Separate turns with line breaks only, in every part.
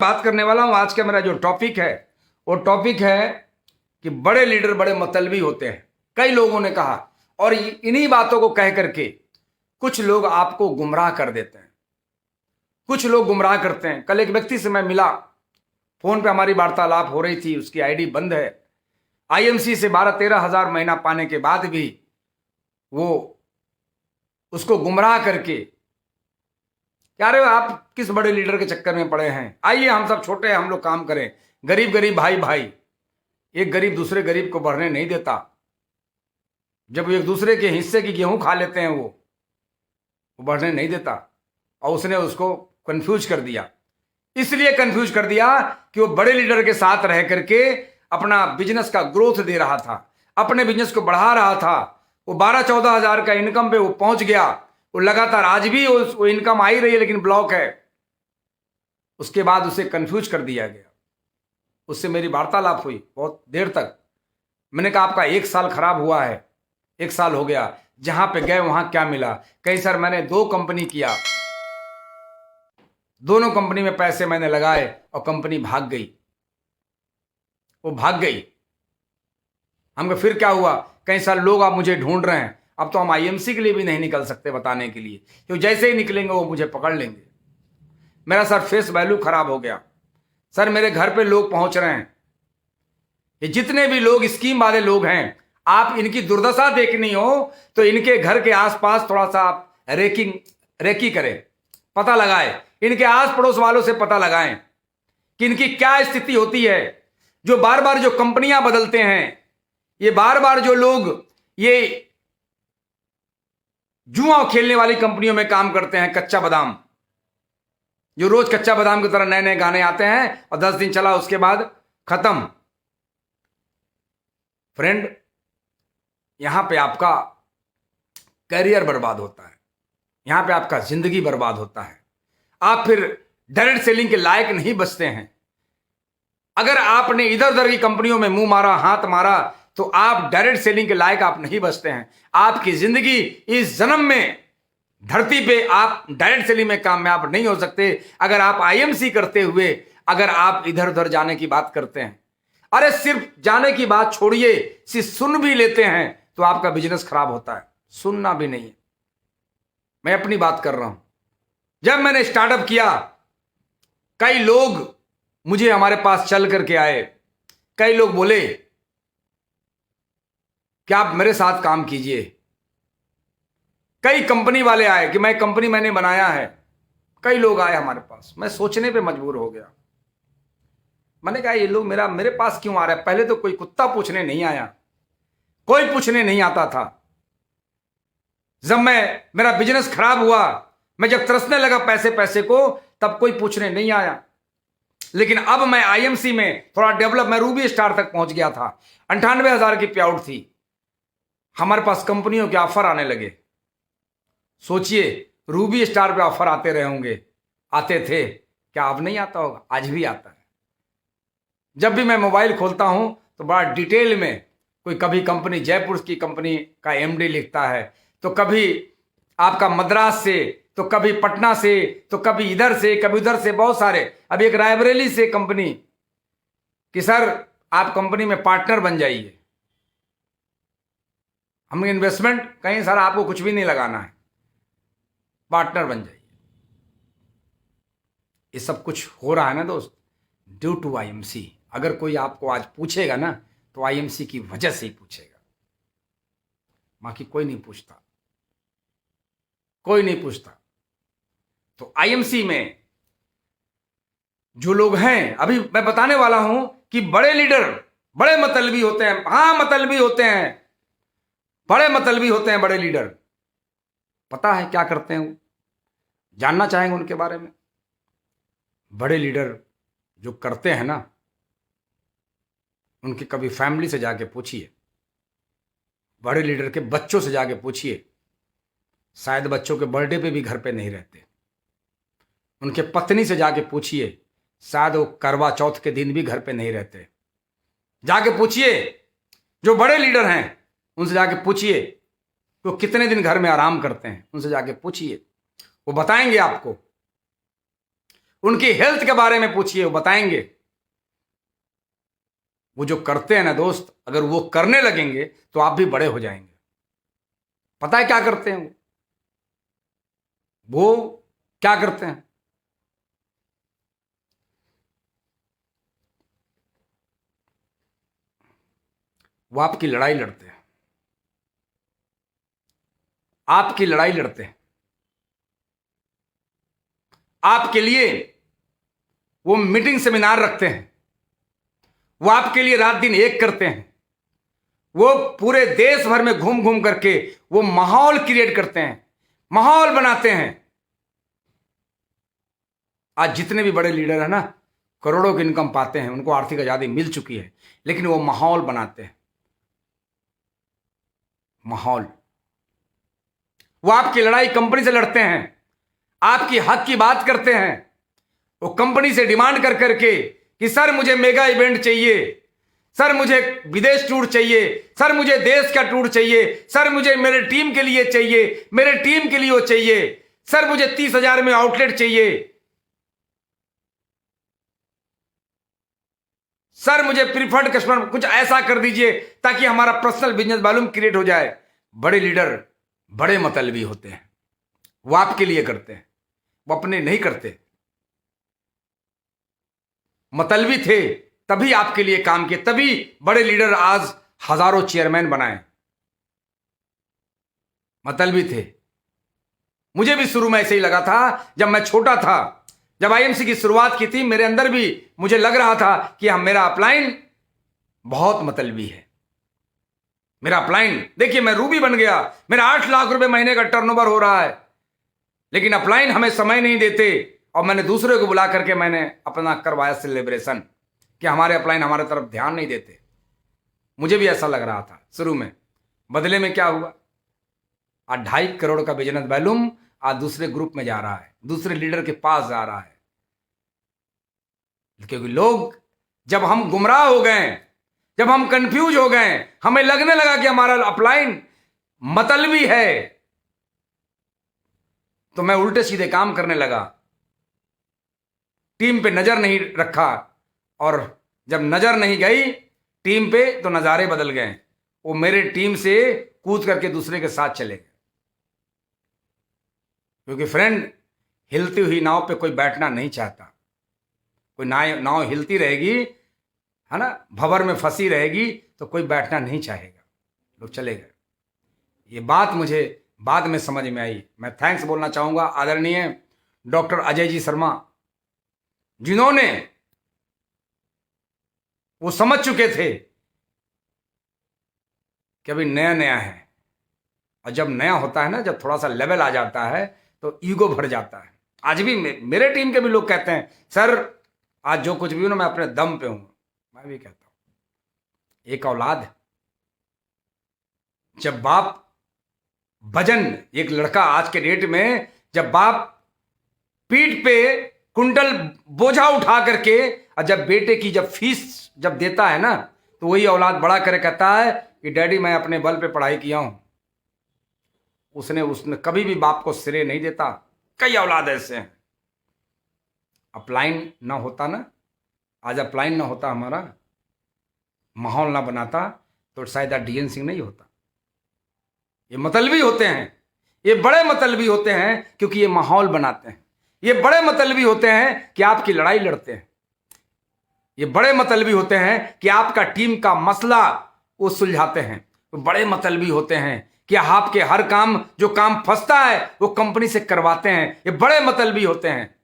बात करने वाला हूं। आज का मेरा जो टॉपिक है वो टॉपिक है कि बड़े लीडर बड़े मतलबी होते हैं। कई लोगों ने कहा और इन्हीं बातों को कह करके कुछ लोग आपको गुमराह कर देते हैं, कुछ लोग गुमराह करते हैं। कल एक व्यक्ति से मैं मिला, फोन पे हमारी वार्तालाप हो रही थी, उसकी आईडी बंद है। आईएमसी से 12-13 हजार महीना पाने के बाद भी वो उसको गुमराह करके, यार आप किस बड़े लीडर के चक्कर में पड़े हैं, आइए हम सब छोटे हैं, हम लोग काम करें। गरीब गरीब भाई भाई, एक गरीब दूसरे गरीब को बढ़ने नहीं देता। जब एक दूसरे के हिस्से की गेहूं खा लेते हैं वो बढ़ने नहीं देता। और उसने उसको कंफ्यूज कर दिया। इसलिए कंफ्यूज कर दिया कि वो बड़े लीडर के साथ रह करके अपना बिजनेस का ग्रोथ दे रहा था, अपने बिजनेस को बढ़ा रहा था। वो 12-14 हजार का इनकम पे वो पहुंच गया। वो लगातार आज भी वो इनकम आ ही रही है लेकिन ब्लॉक है। उसके बाद उसे कंफ्यूज कर दिया गया। उससे मेरी वार्तालाप हुई बहुत देर तक। मैंने कहा आपका 1 साल खराब हुआ है, 1 साल हो गया, जहां पे गए वहां क्या मिला? कहीं सर मैंने 2 कंपनी किया, दोनों कंपनी में पैसे मैंने लगाए और कंपनी भाग गई, वो भाग गई। हम कहा फिर क्या हुआ? कई सारे लोग आप मुझे ढूंढ रहे हैं, अब तो हम आईएमसी के लिए भी नहीं निकल सकते बताने के लिए, क्योंकि जैसे ही निकलेंगे वो मुझे पकड़ लेंगे। मेरा सर फेस वैल्यू खराब हो गया। सर मेरे घर पे लोग पहुंच रहे हैं, ये जितने भी लोग स्कीम वाले लोग हैं, आप इनकी दुर्दशा देखनी हो तो इनके घर के आसपास थोड़ा सा आप रेकी करें, पता लगाएं, इनके आस पड़ोस वालों से पता लगाएं कि इनकी क्या स्थिति होती है। जो बार बार जो कंपनियां बदलते हैं, ये बार बार जो लोग ये जुआ खेलने वाली कंपनियों में काम करते हैं, कच्चा बादाम, जो रोज कच्चा बादाम की तरह नए नए गाने आते हैं और 10 दिन चला उसके बाद खत्म। फ्रेंड, यहां पे आपका करियर बर्बाद होता है, यहां पे आपका जिंदगी बर्बाद होता है। आप फिर डायरेक्ट सेलिंग के लायक नहीं बचते हैं। अगर आपने इधर उधर की कंपनियों में मुंह मारा, हाथ मारा, तो आप डायरेक्ट सेलिंग के लायक आप नहीं बचते हैं। आपकी जिंदगी इस जन्म में धरती पे आप डायरेक्ट सेलिंग में कामयाब नहीं हो सकते। अगर आप आईएमसी करते हुए अगर आप इधर उधर जाने की बात करते हैं, अरे सिर्फ जाने की बात छोड़िए, सिर्फ सुन भी लेते हैं तो आपका बिजनेस खराब होता है। सुनना भी नहीं है। मैं अपनी बात कर रहा हूं। जब मैंने स्टार्टअप किया, कई लोग मुझे हमारे पास चल करके आए, कई लोग बोले कि आप मेरे साथ काम कीजिए। कई कंपनी वाले आए कि मैं कंपनी मैंने बनाया है, कई लोग आए हमारे पास। मैं सोचने पे मजबूर हो गया। मैंने कहा ये लोग मेरे पास क्यों आ रहा है? पहले तो कोई कुत्ता पूछने नहीं आया, कोई पूछने नहीं आता था। जब मेरा बिजनेस खराब हुआ, मैं जब तरसने लगा पैसे पैसे को, तब कोई पूछने नहीं आया। लेकिन अब मैं आईएमसी में थोड़ा डेवलप, मैं रूबी स्टार तक पहुंच गया था। 98 हजार की पे आउट थी। हमारे पास कंपनियों के ऑफर आने लगे। सोचिए, रूबी स्टार पे ऑफर आते रहे होंगे, आते थे, क्या अब नहीं आता होगा? आज भी आता है। जब भी मैं मोबाइल खोलता हूं तो बड़ा डिटेल में कोई, कभी कंपनी जयपुर की कंपनी का एमडी लिखता है, तो कभी आपका मद्रास से, तो कभी पटना से, तो कभी इधर से, कभी उधर से, बहुत सारे। अभी एक रायबरेली से कंपनी कि सर आप कंपनी में पार्टनर बन जाइए, हम इन्वेस्टमेंट कहीं, सर आपको कुछ भी नहीं लगाना है, पार्टनर बन जाइए। ये सब कुछ हो रहा है ना दोस्त, ड्यू टू आईएमसी। अगर कोई आपको आज पूछेगा ना तो आईएमसी की वजह से ही पूछेगा, बाकी कोई नहीं पूछता, कोई नहीं पूछता। तो आईएमसी में जो लोग हैं, अभी मैं बताने वाला हूं कि बड़े लीडर बड़े मतलबी होते हैं। हां, मतलबी होते हैं, बड़े मतलबी होते हैं बड़े लीडर। पता है क्या करते हैं वो? जानना चाहेंगे उनके बारे में? बड़े लीडर जो करते हैं ना, उनकी कभी फैमिली से जाके पूछिए, बड़े लीडर के बच्चों से जाके पूछिए, शायद बच्चों के बर्थडे पे भी घर पे नहीं रहते। उनके पत्नी से जाके पूछिए, शायद वो करवा चौथ के दिन भी घर पे नहीं रहते। जाके पूछिए, जो बड़े लीडर हैं उनसे जाके पूछिए वो कितने दिन घर में आराम करते हैं, उनसे जाके पूछिए, वो बताएंगे आपको। उनकी हेल्थ के बारे में पूछिए, वो बताएंगे। वो जो करते हैं ना दोस्त, अगर वो करने लगेंगे तो आप भी बड़े हो जाएंगे। पता है क्या करते हैं वो क्या करते हैं? वो आपकी लड़ाई लड़ते हैं, आपकी लड़ाई लड़ते हैं, आपके लिए वो मीटिंग सेमिनार रखते हैं, वो आपके लिए रात दिन एक करते हैं, वो पूरे देश भर में घूम घूम करके वो माहौल क्रिएट करते हैं, माहौल बनाते हैं। आज जितने भी बड़े लीडर हैं ना, करोड़ों की इनकम पाते हैं, उनको आर्थिक आजादी मिल चुकी है, लेकिन वो माहौल बनाते हैं। माहौल। वो आपकी लड़ाई कंपनी से लड़ते हैं, आपकी हक की बात करते हैं। वो कंपनी से डिमांड कर करके कि सर मुझे मेगा इवेंट चाहिए, सर मुझे विदेश टूर चाहिए, सर मुझे देश का टूर चाहिए, सर मुझे मेरे टीम के लिए चाहिए, मेरे टीम के लिए वो चाहिए, सर मुझे 30,000 में आउटलेट चाहिए, सर मुझे प्रीफर्ड कस्टमर कुछ ऐसा कर दीजिए ताकि हमारा पर्सनल बिजनेस वॉल्यूम क्रिएट हो जाए। बड़े लीडर बड़े मतलबी होते हैं, वो आपके लिए करते हैं, वो अपने नहीं करते। मतलबी थे तभी आपके लिए काम किए, तभी बड़े लीडर आज हजारों चेयरमैन बनाए। मतलबी थे। मुझे भी शुरू में ऐसे ही लगा था, जब मैं छोटा था, जब आईएमसी की शुरुआत की थी, मेरे अंदर भी मुझे लग रहा था कि हम मेरा अपलाइन बहुत मतलबी है। मेरा अपलाइन देखिए, मैं रूबी बन गया, मेरा 8 लाख रुपए महीने का टर्नओवर हो रहा है, लेकिन अपलाइन हमें समय नहीं देते। और मैंने दूसरे को बुला करके मैंने अपना करवाया सेलिब्रेशन कि हमारे अपलाइन हमारे तरफ ध्यान नहीं देते। मुझे भी ऐसा लग रहा था शुरू में। बदले में क्या हुआ? आज 2.5 करोड़ का बिजनेस वॉल्यूम आज दूसरे ग्रुप में जा रहा है, दूसरे लीडर के पास जा रहा है। क्योंकि लोग, जब हम गुमराह हो गए, जब हम कंफ्यूज हो गए, हमें लगने लगा कि हमारा अपलाइन मतलबी है, तो मैं उल्टे सीधे काम करने लगा, टीम पे नजर नहीं रखा। और जब नजर नहीं गई टीम पे तो नजारे बदल गए। वो मेरे टीम से कूद करके दूसरे के साथ चले गए। क्योंकि फ्रेंड, हिलती हुई नाव पे कोई बैठना नहीं चाहता। कोई नाव हिलती रहेगी, है ना, भंवर में फंसी रहेगी, तो कोई बैठना नहीं चाहेगा, लोग चले गए। ये बात मुझे बाद में समझ में आई। मैं थैंक्स बोलना चाहूंगा आदरणीय डॉक्टर अजय जी शर्मा, जिन्होंने वो समझ चुके थे कि अभी नया नया है। और जब नया होता है ना, जब थोड़ा सा लेवल आ जाता है तो ईगो भर जाता है। आज भी मेरे टीम के भी लोग कहते हैं, सर आज जो कुछ भी हूं ना, मैं अपने दम पे हूं। मैं भी कहता हूं, एक औलाद, जब बाप वजन, एक लड़का आज के डेट में, जब बाप पीठ पे कुंटल बोझा उठा करके, और जब बेटे की जब फीस जब देता है ना, तो वही औलाद बड़ा करे कहता है कि डैडी मैं अपने बल पे पढ़ाई किया हूं। उसने कभी भी बाप को श्रेय नहीं देता। कई औलाद ऐसे हैं। अपलाइन ना होता ना, आज अपलाइन ना होता, हमारा माहौल ना बनाता, तो शायद डीएन सिंह नहीं होता। ये मतलबी होते हैं, ये बड़े मतलबी होते हैं, क्योंकि ये माहौल बनाते हैं। ये बड़े मतलबी होते हैं कि आपकी लड़ाई लड़ते हैं। ये बड़े मतलबी होते हैं कि आपका टीम का मसला वो सुलझाते हैं। तो बड़े मतलबी होते हैं कि आपके हर काम, जो काम फंसता है, वो कंपनी से करवाते हैं। ये बड़े मतलबी होते हैं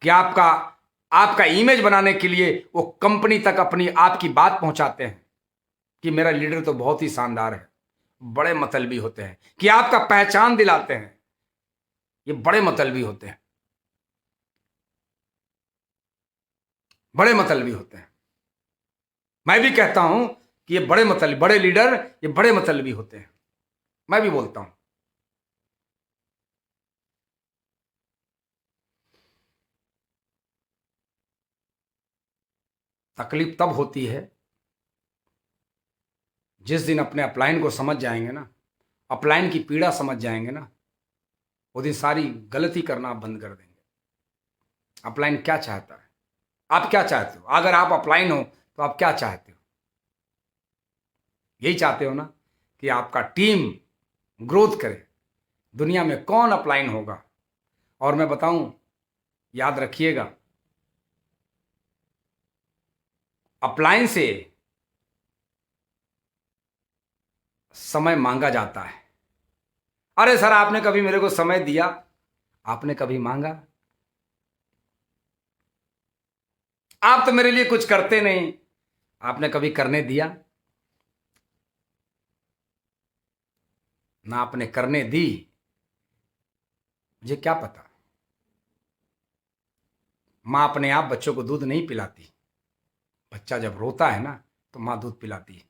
कि आपका इमेज बनाने के लिए वो कंपनी तक अपनी आपकी बात पहुंचाते हैं कि मेरा लीडर तो बहुत ही शानदार है। बड़े मतलबी होते हैं कि आपका पहचान दिलाते हैं। ये बड़े मतलबी होते हैं, बड़े मतलबी होते हैं। मैं भी कहता हूं कि ये बड़े लीडर, ये बड़े मतलबी होते हैं। मैं भी बोलता हूं। तकलीफ तब होती है जिस दिन अपने अपलाइन को समझ जाएंगे ना, अपलाइन की पीड़ा समझ जाएंगे ना, वो दिन सारी गलती करना आप बंद कर देंगे। अपलाइन क्या चाहता है? आप क्या चाहते हो? अगर आप अपलाइन हो तो आप क्या चाहते हो? यही चाहते हो ना कि आपका टीम ग्रोथ करे। दुनिया में कौन अपलाइन होगा? और मैं बताऊं, याद रखिएगा, अपलाइन से समय मांगा जाता है। अरे सर, आपने कभी मेरे को समय दिया? आपने कभी मांगा? आप तो मेरे लिए कुछ करते नहीं, आपने कभी करने दिया? ना आपने करने दी। मुझे क्या पता, मां अपने आप बच्चों को दूध नहीं पिलाती। बच्चा जब रोता है ना तो मां दूध पिलाती है।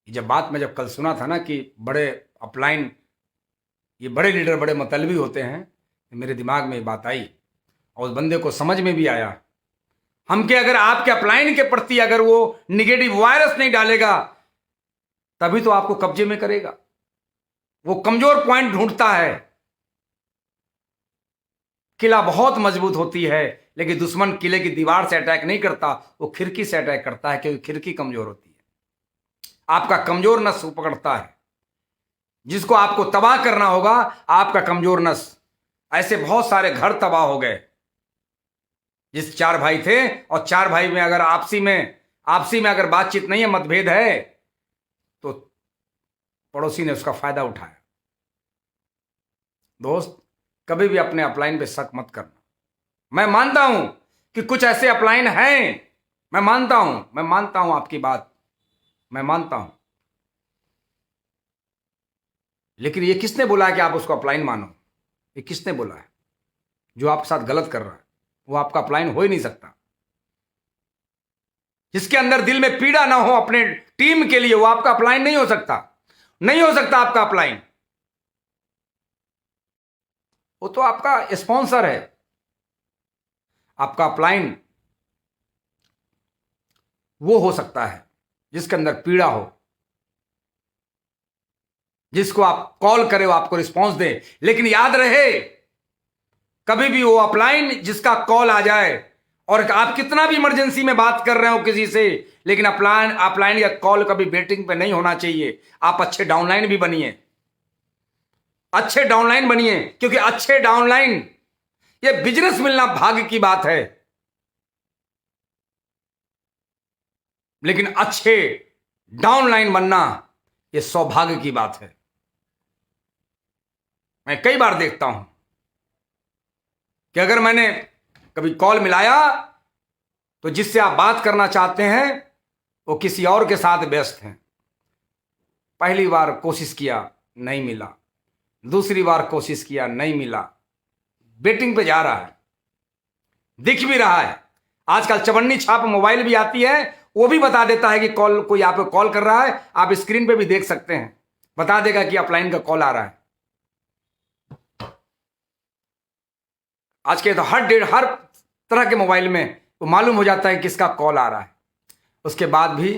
जब बात मैं जब कल सुना था ना कि बड़े अपलाइन, ये बड़े लीडर बड़े मतलबी होते हैं, तो मेरे दिमाग में ये बात आई और उस बंदे को समझ में भी आया। हम के अगर आपके अपलाइन के प्रति अगर वो निगेटिव वायरस नहीं डालेगा तभी तो आपको कब्जे में करेगा। वो कमजोर पॉइंट ढूंढता है। किला बहुत मजबूत होती है लेकिन दुश्मन किले की दीवार से अटैक नहीं करता, वो खिड़की से अटैक करता है, क्योंकि खिड़की कमजोर होती है। आपका कमजोर नस पकड़ता है। जिसको आपको तबाह करना होगा आपका कमजोर नस। ऐसे बहुत सारे घर तबाह हो गए। जिस 4 भाई थे और 4 भाई में अगर आपसी में अगर बातचीत नहीं है, मतभेद है, तो पड़ोसी ने उसका फायदा उठाया। दोस्त, कभी भी अपने अपलाइन पे शक मत करना। मैं मानता हूं कि कुछ ऐसे अपलाइन हैं, मैं मानता हूं आपकी बात, मैं मानता हूं, लेकिन ये किसने बोला कि आप उसको अपलाइन मानो? ये किसने बोला है? जो आपके साथ गलत कर रहा है वो आपका अपलाइन हो ही नहीं सकता। जिसके अंदर दिल में पीड़ा ना हो अपने टीम के लिए, वो आपका अपलाइन नहीं हो सकता। नहीं हो सकता आपका अपलाइन। वो तो आपका स्पॉन्सर है। आपका अपलाइन वो हो सकता है जिसके अंदर पीड़ा हो, जिसको आप कॉल करें वो आपको रिस्पॉन्स दे। लेकिन याद रहे, कभी भी वो अपलाइन जिसका कॉल आ जाए, और आप कितना भी इमरजेंसी में बात कर रहे हो किसी से, लेकिन अपलाइन या कॉल कभी वेटिंग पे नहीं होना चाहिए। आप अच्छे डाउनलाइन भी बनिए, अच्छे डाउनलाइन बनिए, क्योंकि अच्छे डाउनलाइन, ये बिजनेस मिलना भाग्य की बात है, लेकिन अच्छे डाउनलाइन बनना ये सौभाग्य की बात है। मैं कई बार देखता हूं कि अगर मैंने कभी कॉल मिलाया तो जिससे आप बात करना चाहते हैं वो किसी और के साथ व्यस्त हैं। पहली बार कोशिश किया, नहीं मिला। दूसरी बार कोशिश किया, नहीं मिला। वेटिंग पे जा रहा है, दिख भी रहा है। आजकल चवन्नी छाप मोबाइल भी आती है, वो भी बता देता है कि कॉल, कोई आपको कॉल कर रहा है। आप स्क्रीन पे भी देख सकते हैं, बता देगा कि अपलाइन का कॉल आ रहा है। आज के तो हर तरह के मोबाइल में वो मालूम हो जाता है किसका कॉल आ रहा है। उसके बाद भी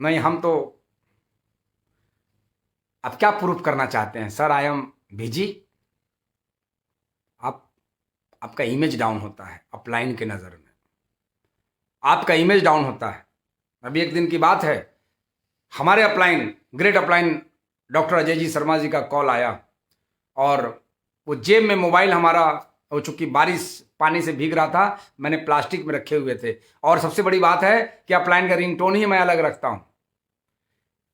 नहीं, हम तो, आप क्या प्रूफ करना चाहते हैं? Sir I am busy. आपका इमेज डाउन होता है अपलाइन के नज़र में, आपका इमेज डाउन होता है। अभी एक दिन की बात है, हमारे upline, great upline doctor Ajay ji Sharma ji का कॉल आया, और वो जेब में मोबाइल हमारा, वो चूंकि बारिश पानी से भीग रहा था, मैंने प्लास्टिक में रखे हुए थे। और सबसे बड़ी बात है कि अपलाइन का रिंगटोन ही मैं अलग रखता हूं।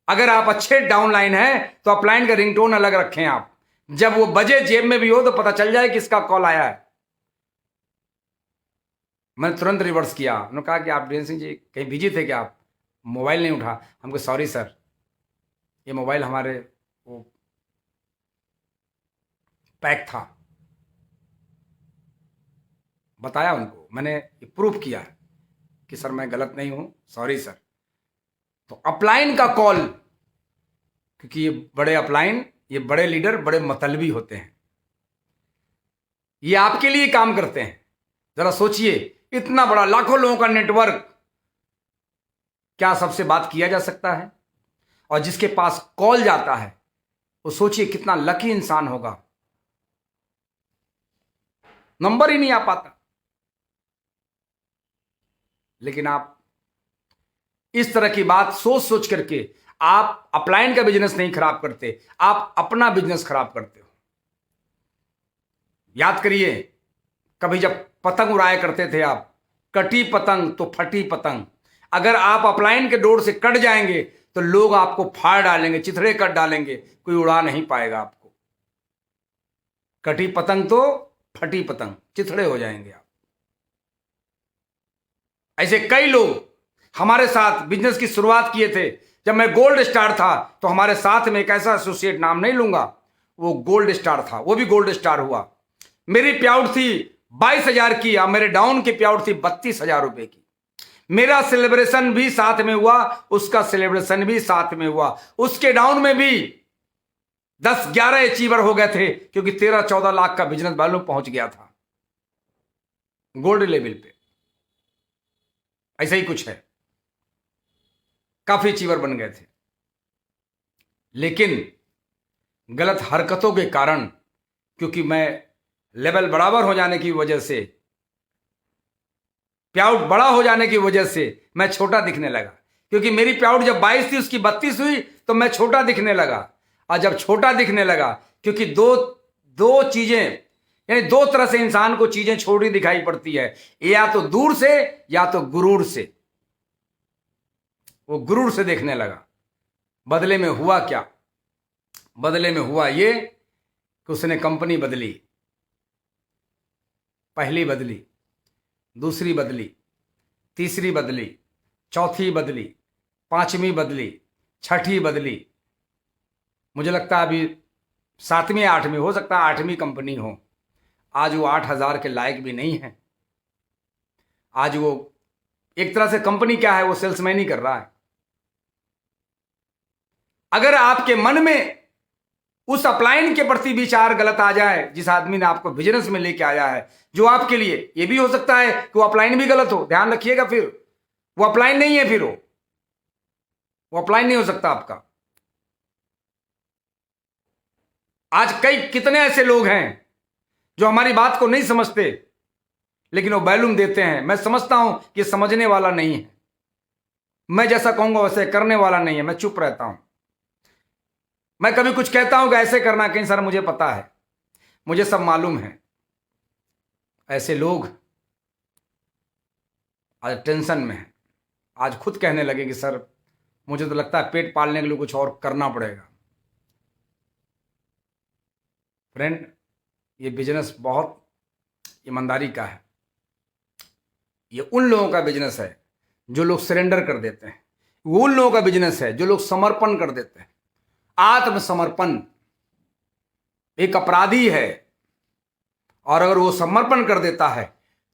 अगर आप अच्छे डाउनलाइन हैं तो अपलाइन का रिंगटोन अलग रखें आप। जब वो बजे जेब में भी हो तो पता चल जाए किसका कॉल आया है। मैंने तुरंत रिवर्स किया। उन्होंने कहा कि आप वीरेंद्र सिंह जी कहीं बिजी थे क्या? आप मोबाइल नहीं उठा। हमको सॉरी सर, ये मोबाइल हमारे वो पैक था। बताया उनको, मैंने ये प्रूफ किया कि सर मैं गलत नहीं हूं, सॉरी सर। तो अपलाइन का कॉल, क्योंकि ये बड़े अपलाइन, ये बड़े लीडर बड़े मतलबी होते हैं, ये आपके लिए काम करते हैं। जरा सोचिए, इतना बड़ा लाखों लोगों का नेटवर्क, क्या सबसे बात किया जा सकता है? और जिसके पास कॉल जाता है वो सोचिए कितना लकी इंसान होगा, नंबर ही नहीं आ पाता। लेकिन आप इस तरह की बात सोच सोच करके आप अपलाइन का बिजनेस नहीं खराब करते, आप अपना बिजनेस खराब करते हो। याद करिए, कभी जब पतंग उड़ाया करते थे आप, कटी पतंग तो फटी पतंग। अगर आप अपलाइन के डोर से कट जाएंगे तो लोग आपको फाड़ डालेंगे, चिथड़े कट डालेंगे, कोई उड़ा नहीं पाएगा आपको। कटी पतंग तो फटी पतंग, चिथड़े हो जाएंगे आप। ऐसे कई लोग हमारे साथ बिजनेस की शुरुआत किए थे। जब मैं गोल्ड स्टार था तो हमारे साथ में एक ऐसा एसोसिएट, नाम नहीं लूंगा, वो गोल्ड स्टार था, वो भी गोल्ड स्टार हुआ। मेरी प्याउट थी 22,000 की और मेरे डाउन की प्याउट थी 32,000 रुपए की। मेरा सेलिब्रेशन भी साथ में हुआ, उसका सेलिब्रेशन भी साथ में हुआ। उसके डाउन में भी 10-11 अचीवर हो गए थे, क्योंकि 13-14 लाख का बिजनेस वैल्यू पहुंच गया था गोल्ड लेवल पे। ऐसा ही कुछ है, काफी अचीवर बन गए थे। लेकिन गलत हरकतों के कारण, क्योंकि मैं लेवल बराबर हो जाने की वजह से, प्याउट बड़ा हो जाने की वजह से मैं छोटा दिखने लगा। क्योंकि मेरी प्याउट जब 22 थी, उसकी 32 हुई तो मैं छोटा दिखने लगा। और जब छोटा दिखने लगा, क्योंकि दो चीजें, यानी दो तरह से इंसान को चीजें छोटी दिखाई पड़ती है, या तो दूर से या तो गुरूर से। वो गुरूर से देखने लगा। बदले में हुआ क्या? बदले में हुआ ये कि उसने कंपनी बदली। पहली बदली, दूसरी बदली, तीसरी बदली, चौथी बदली, पांचवी बदली, छठी बदली। मुझे लगता है अभी 7वीं 8वीं, हो सकता है 8वीं कंपनी हो। आज वो 8,000 के लायक भी नहीं है। आज वो एक तरह से कंपनी क्या है, वो सेल्समैन ही कर रहा है। अगर आपके मन में उस अपलाइन के प्रति विचार गलत आ जाए, जिस आदमी ने आपको बिजनेस में लेके आया है, जो आपके लिए, ये भी हो सकता है कि वो अपलाइन भी गलत हो, ध्यान रखिएगा। फिर वो अपलाइन नहीं है, फिर वो अपलाइन नहीं हो सकता आपका। आज कितने ऐसे लोग हैं जो हमारी बात को नहीं समझते, लेकिन वो वैल्यूम देते हैं। मैं समझता हूं कि समझने वाला नहीं है, मैं जैसा कहूंगा वैसे करने वाला नहीं है, मैं चुप रहता हूं। मैं कभी कुछ कहता हूं कि ऐसे करना, कहीं सर मुझे पता है, मुझे सब मालूम है। ऐसे लोग आज टेंशन में हैं। आज खुद कहने लगे कि सर मुझे तो लगता है पेट पालने के लिए कुछ और करना पड़ेगा। फ्रेंड, ये बिजनेस बहुत ईमानदारी का है। ये उन लोगों का बिजनेस है जो लोग सरेंडर कर देते हैं। वो उन लोगों का बिजनेस है जो लोग समर्पण कर देते हैं। आत्मसमर्पण एक अपराधी है, और अगर वो समर्पण कर देता है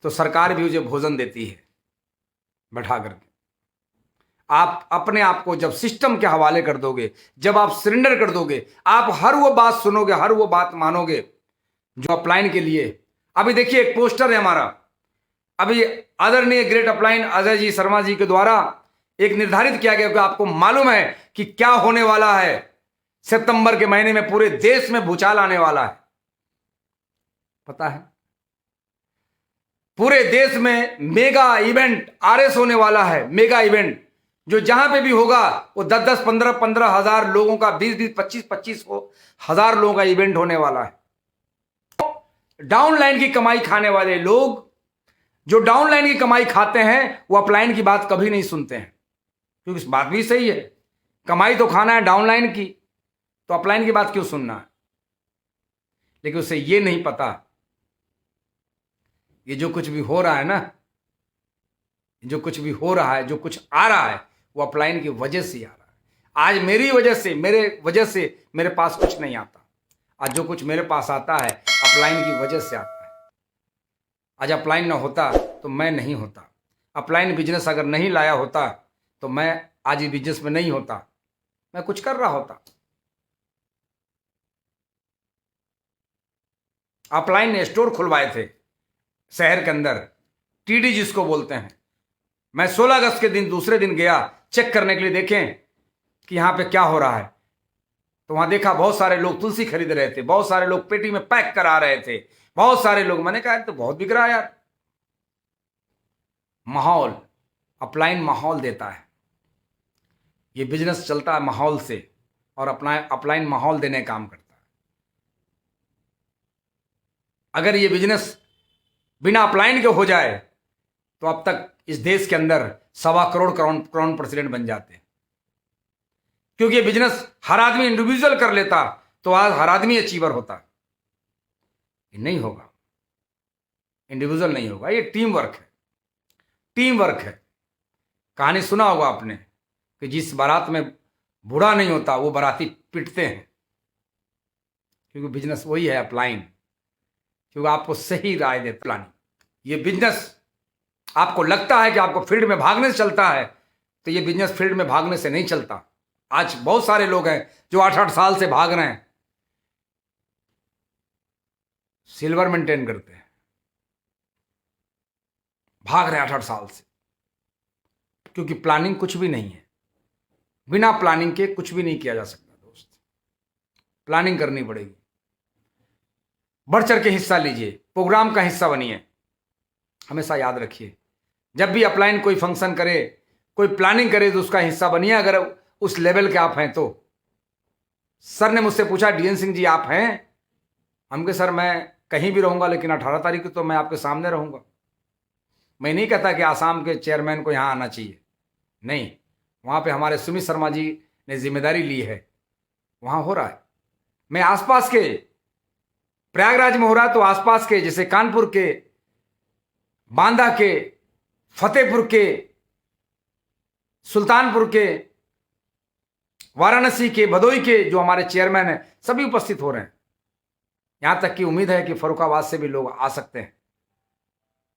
तो सरकार भी उसे भोजन देती है बैठा करके। आप अपने आप को जब सिस्टम के हवाले कर दोगे, जब आप सरेंडर कर दोगे, आप हर वो बात सुनोगे, हर वो बात मानोगे जो अपलाइन के लिए। अभी देखिए, एक पोस्टर है हमारा, अभी आदरणीय ग्रेट अपलाइन अजय जी शर्मा जी के द्वारा एक निर्धारित किया गया कि आपको मालूम है कि क्या होने वाला है। सितंबर के महीने में पूरे देश में भूचाल आने वाला है, पता है? पूरे देश में मेगा इवेंट आरएस होने वाला है। मेगा इवेंट जो जहां पे भी होगा वो 10-10, 15-15 हजार लोगों का, 20-20, 25-25 हजार लोगों का इवेंट होने वाला है। डाउनलाइन की कमाई खाने वाले लोग, जो डाउनलाइन की कमाई खाते हैं, वो अपलाइन की बात कभी नहीं सुनते हैं। क्योंकि इस बात भी सही है, कमाई तो खाना है डाउनलाइन की, तो अपलाइन की बात क्यों सुनना है? लेकिन उसे ये नहीं पता, ये जो कुछ भी हो रहा है ना, जो कुछ भी हो रहा है, जो कुछ आ रहा है, वो अपलाइन की वजह से आ रहा है। आज मेरी वजह से, मेरे वजह से मेरे पास कुछ नहीं आता। आज जो कुछ मेरे पास आता है अपलाइन की वजह से आता है। आज अपलाइन ना होता तो मैं नहीं होता। अपलाइन बिजनेस अगर नहीं लाया होता तो मैं आज इस बिजनेस में नहीं होता, मैं कुछ कर रहा होता। अपलाइन ने स्टोर खुलवाए थे शहर के अंदर, टीडी जिसको बोलते हैं। मैं 16 अगस्त के दिन दूसरे दिन गया चेक करने के लिए, देखें कि यहाँ पे क्या हो रहा है, तो वहां देखा बहुत सारे लोग तुलसी खरीद रहे थे, बहुत सारे लोग पेटी में पैक करा रहे थे, बहुत सारे लोग। मैंने कहा तो बहुत बिक रहा है यार। माहौल, अपलाइन माहौल देता है। ये बिजनेस चलता है माहौल से, और अपना अपलाइन माहौल देने का काम करता है। अगर ये बिजनेस बिना अपलाइन के हो जाए तो अब तक इस देश के अंदर 1.25 करोड़ क्राउन प्रेसिडेंट बन जाते हैं। क्योंकि ये बिजनेस हर आदमी इंडिविजुअल कर लेता तो आज हर आदमी अचीवर होता। ये नहीं होगा, इंडिविजुअल नहीं होगा, ये टीम वर्क है। टीम वर्क है। कहानी सुना होगा आपने कि जिस बारात में बूढ़ा नहीं होता वो बाराती पिटते हैं, क्योंकि बिजनेस वही है अपलाइन, क्योंकि आपको सही राय देता प्लानिंग। ये बिजनेस आपको लगता है कि आपको फील्ड में भागने से चलता है, तो ये बिजनेस फील्ड में भागने से नहीं चलता। आज बहुत सारे लोग हैं जो 8-8 साल से भाग रहे हैं, सिल्वर मेंटेन करते हैं, भाग रहे हैं 8-8 साल से, क्योंकि प्लानिंग कुछ भी नहीं है। बिना प्लानिंग के कुछ भी नहीं किया जा सकता दोस्त। प्लानिंग करनी पड़ेगी। बढ़ चढ़ के हिस्सा लीजिए, प्रोग्राम का हिस्सा बनिए। हमेशा याद रखिए, जब भी अपलाइन कोई फंक्शन करे, कोई प्लानिंग करे, तो उसका हिस्सा बनिए। अगर उस लेवल के आप हैं तो। सर ने मुझसे पूछा, डीएन सिंह जी आप हैं? हम कहे सर मैं कहीं भी रहूंगा, लेकिन 18 तारीख को तो मैं आपके सामने रहूंगा। मैं नहीं कहता कि आसाम के चेयरमैन को यहाँ आना चाहिए, नहीं, वहाँ पे हमारे सुमित शर्मा जी ने जिम्मेदारी ली है, वहाँ हो रहा है। मैं आसपास के, प्रयागराज में हो रहा है तो आसपास के, जैसे कानपुर के, बांदा के, फतेहपुर के, सुल्तानपुर के, वाराणसी के, भदोई के जो हमारे चेयरमैन हैं, सभी उपस्थित हो रहे हैं। यहां तक की उम्मीद है कि फर्रुखाबाद से भी लोग आ सकते हैं,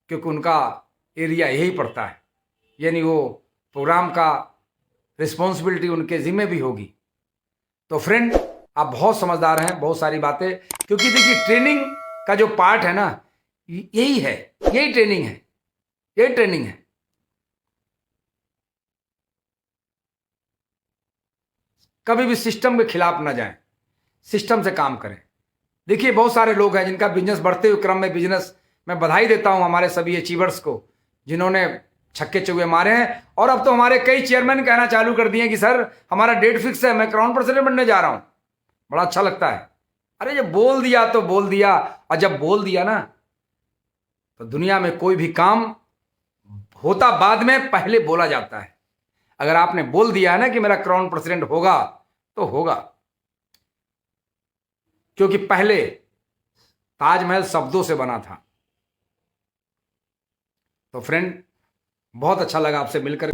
क्योंकि उनका एरिया यही पड़ता है, यानी वो प्रोग्राम का रिस्पॉन्सिबिलिटी उनके जिम्मे भी होगी। तो फ्रेंड, आप बहुत समझदार हैं, बहुत सारी बातें, क्योंकि देखिए ट्रेनिंग का जो पार्ट है ना, यही है, यही ट्रेनिंग है, यही ट्रेनिंग है। कभी भी सिस्टम के खिलाफ ना जाएं, सिस्टम से काम करें। देखिए बहुत सारे लोग हैं जिनका बिजनेस बढ़ते हुए क्रम में, बिजनेस मैं बधाई देता हूं हमारे सभी अचीवर्स को, जिन्होंने छक्के चौके मारे हैं। और अब तो हमारे कई चेयरमैन कहना चालू कर दिए कि सर हमारा डेट फिक्स है, मैं क्राउन प्रेसिडेंट बनने जा रहा हूं। बड़ा अच्छा लगता है। अरे जब बोल दिया तो बोल दिया, और जब बोल दिया ना, तो दुनिया में कोई भी काम होता बाद में, पहले बोला जाता है। अगर आपने बोल दिया है ना कि मेरा क्राउन प्रेसिडेंट होगा, तो होगा, क्योंकि पहले ताजमहल शब्दों से बना था। तो फ्रेंड, बहुत अच्छा लगा आपसे मिलकर।